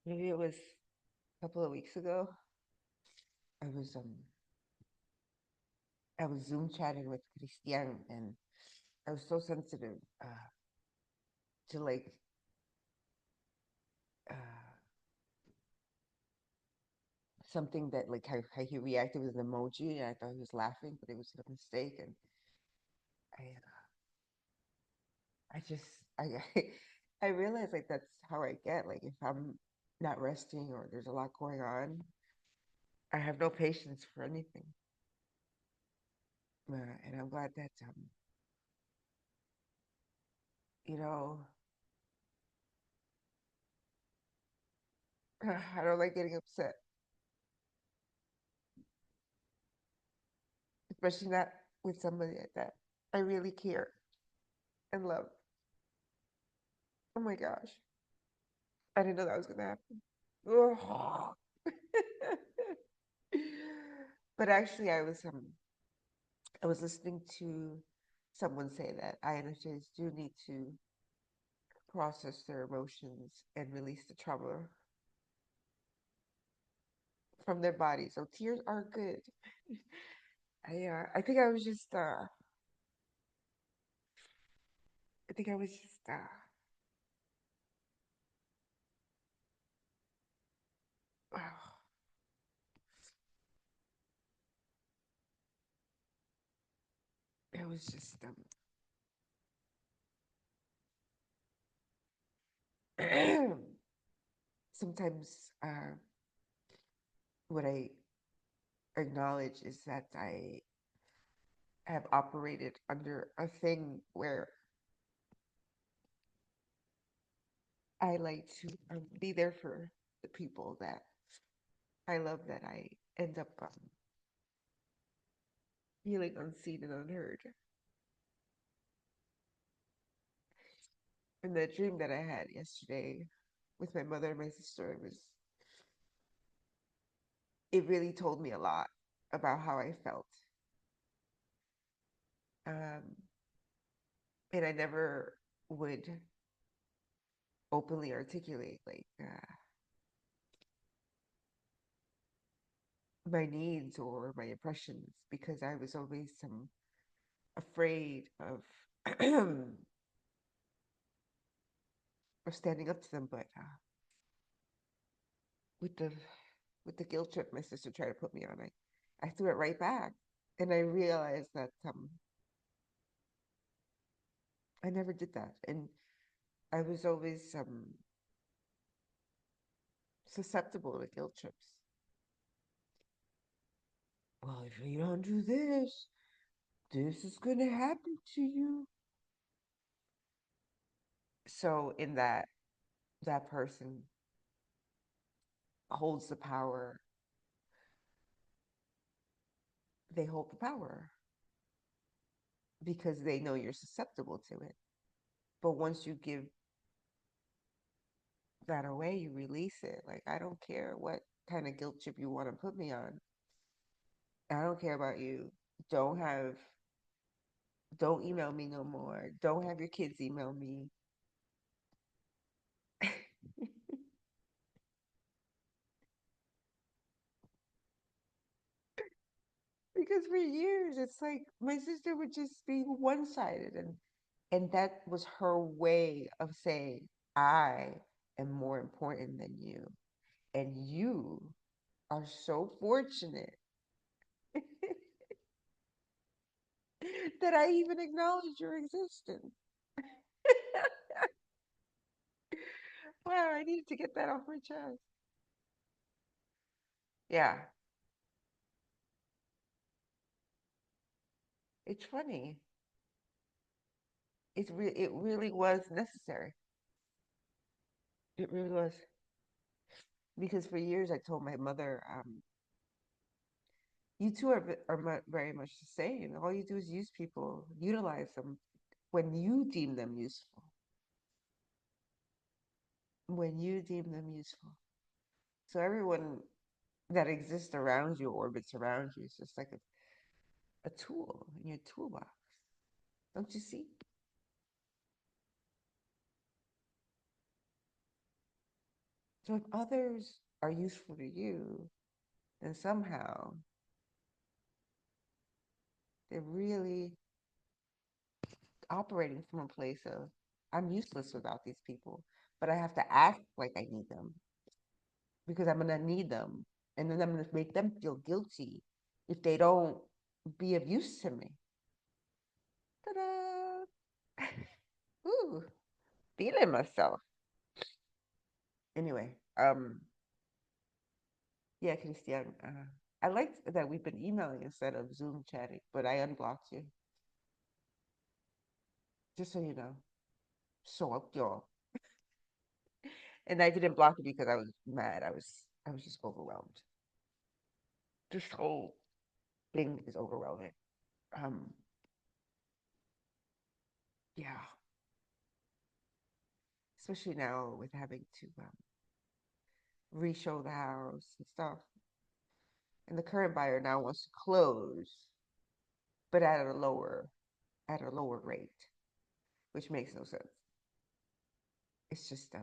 Maybe it was a couple of weeks ago. I was I was Zoom chatting with Christian, and I was so sensitive to like uh, something that like how he reacted with an emoji, and I thought he was laughing, but it was a mistake, and I I just I I realized like that's how I get. Like if I'm not resting or there's a lot going on, I have no patience for anything. And I'm glad that you know I don't like getting upset, especially not with somebody like that I really care and love. Oh my gosh, I didn't know that was gonna happen. Ugh. But actually, I was listening to someone say that INFJs do need to process their emotions and release the trauma from their body. So tears are good. I think I think I was just wow. It was just sometimes what I acknowledge is that I have operated under a thing where I like to be there for the people that I love, that I end up feeling unseen and unheard. And the dream that I had yesterday with my mother and my sister it really told me a lot about how I felt. Um, and I never would openly articulate like my needs or my impressions because I was always afraid of standing up to them. But with the guilt trip my sister tried to put me on, I threw it right back, and I realized that I never did that, and I was always susceptible to guilt trips. Well, if you don't do this, this is going to happen to you. So in that person holds the power. They hold the power because they know you're susceptible to it. But once you give that away, you release it. Like, I don't care what kind of guilt trip you want to put me on. I don't care about you. Don't have, don't email me no more. Don't have your kids email me. Because for years, it's like my sister would just be one sided. And that was her way of saying, I am more important than you. And you are so fortunate that I even acknowledge your existence. Wow, I needed to get that off my chest. Yeah, it's funny. It really was necessary. It really was. Because for years I told my mother, you two are very much the same. All you do is use people, utilize them when you deem them useful. When you deem them useful. So everyone that exists around you, orbits around you, is just like a tool in your toolbox. Don't you see? So if others are useful to you, then somehow they're really operating from a place of I'm useless without these people, but I have to act like I need them because I'm gonna need them, and then I'm gonna make them feel guilty if they don't be of use to me. Ta-da! Ooh, feeling myself. Anyway, yeah, Christian, I liked that we've been emailing instead of Zoom chatting, but I unblocked you, just so you know. So up, y'all. And I didn't block you because I was mad. I was just overwhelmed. This whole thing is overwhelming. Um, yeah, especially now with having to re-show the house and stuff. And the current buyer now wants to close, but at a lower rate, which makes no sense. It's just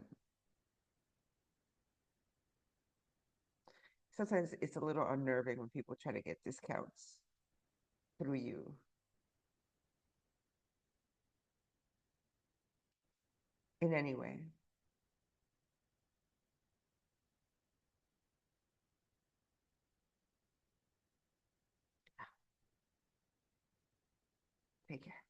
sometimes it's a little unnerving when people try to get discounts through you. In any way. Take care.